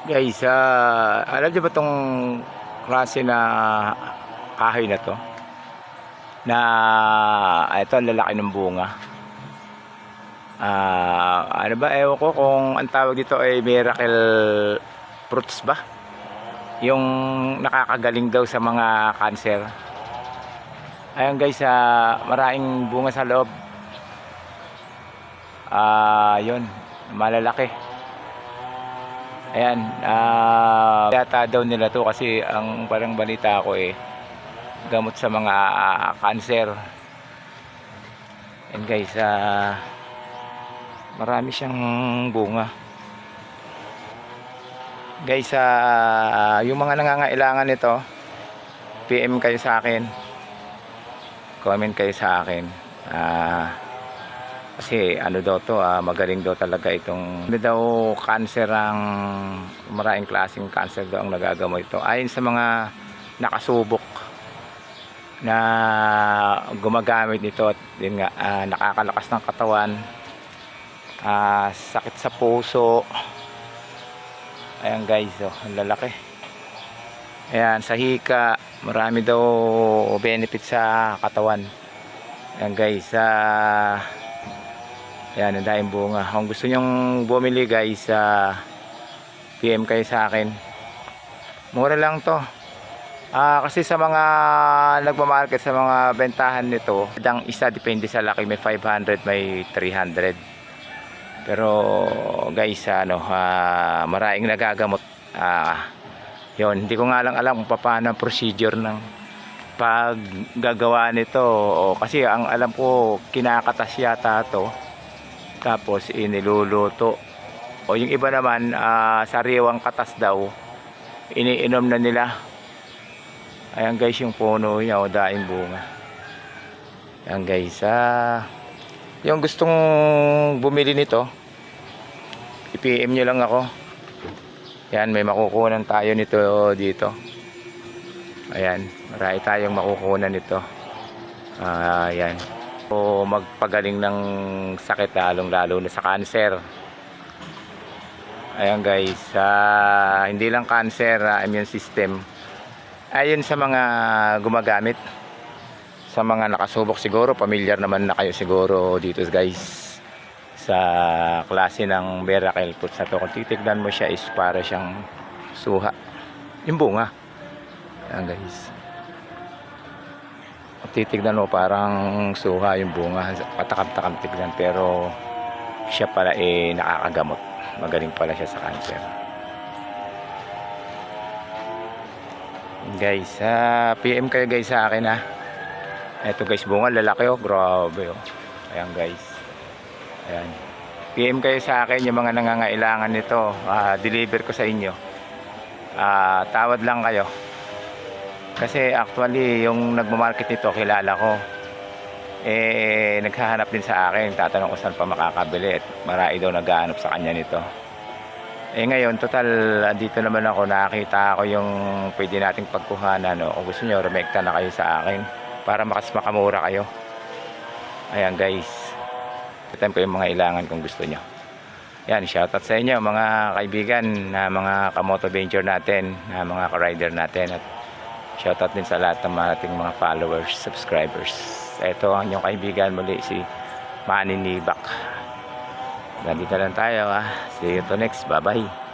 Guys, alam niyo ba 'tong klase na kahoy na 'to? Na ito ang lalaki ng bunga. Ano ba, ewan ko kung ang tawag dito ay miracle fruits ba? Yung nakakagaling daw sa mga cancer. Ayan guys, maraming bunga sa loob. Yun, malalaki. Ayan, yata daw nila to kasi ang parang balita ko gamot sa mga cancer. And guys, marami siyang bunga. Guys, yung mga nangangailangan nito, PM kayo sa akin. Comment kayo sa akin. Kasi ano daw to, magaling daw talaga itong hindi daw cancer, ang maraming klaseng cancer daw ang nagagamot ito ayon sa mga nakasubok na gumagamit nito. At din nga, nakakalakas ng katawan, sakit sa puso. Ayan guys, ang lalaki. Ayan, sa hika, marami daw benefit sa katawan. Ayan guys, ayan, ang daing bunga. Kung gusto nyong bumili guys, PM kayo sa akin. Mura lang to. Kasi sa mga nagmamarket, sa mga bentahan nito, ang isa depende sa laki, may 500, may 300. Pero guys, maraming nagagamot. Yun, hindi ko nga lang alam kung paano ang procedure ng paggagawa nito. Kasi ang alam ko, kinakatas yata to, tapos iniluluto. O yung iba naman, sariwang katas daw, iniinom na nila. Ayan guys, yung puno niya, daing bunga. Ayan guys, yung gustong bumili nito, i-PM nyo lang ako. Ayan, may makukunan tayo nito dito. Ayan, marami tayong makukunan nito. Ayan, o magpagaling ng sakit, lalong lalo na sa cancer. Ayan guys, hindi lang cancer, immune system. Ayun, sa mga gumagamit, sa mga nakasubok siguro, familiar naman na kayo siguro dito guys sa klase ng miracle fruits na to. Kung titignan mo siya, is para siyang suha yung bunga. Ayan guys, titignan mo parang suha yung bunga, patakam-takam tignan, pero siya pala nakakagamot, magaling pala siya sa cancer. Guys, PM kayo guys sa akin. Ito guys, bunga lalaki, grabe. Ayan guys, ayan, PM kayo sa akin yung mga nangangailangan nito. Deliver ko sa inyo. Tawad lang kayo. Kasi actually yung nagmamarket nito, kilala ko. Naghahanap din sa akin, tatanong ko saan pa makakabili, at marami daw naghahanap sa kanya nito. Ngayon, total, dito naman ako, nakita ko yung pwede nating pagkuhanan. Kung gusto nyo, rumekta na kayo sa akin para makamura kayo. Ayan guys, time ko yung mga ilangan kung gusto nyo. Yan, shoutout sa inyo mga kaibigan, na mga kamoto venture natin, na mga ka-rider natin. At shoutout din sa lahat ng ating mga followers, subscribers. Ito ang inyong kaibigan muli, si Manny Nibak. Nandito lang tayo. See you to next. Bye bye.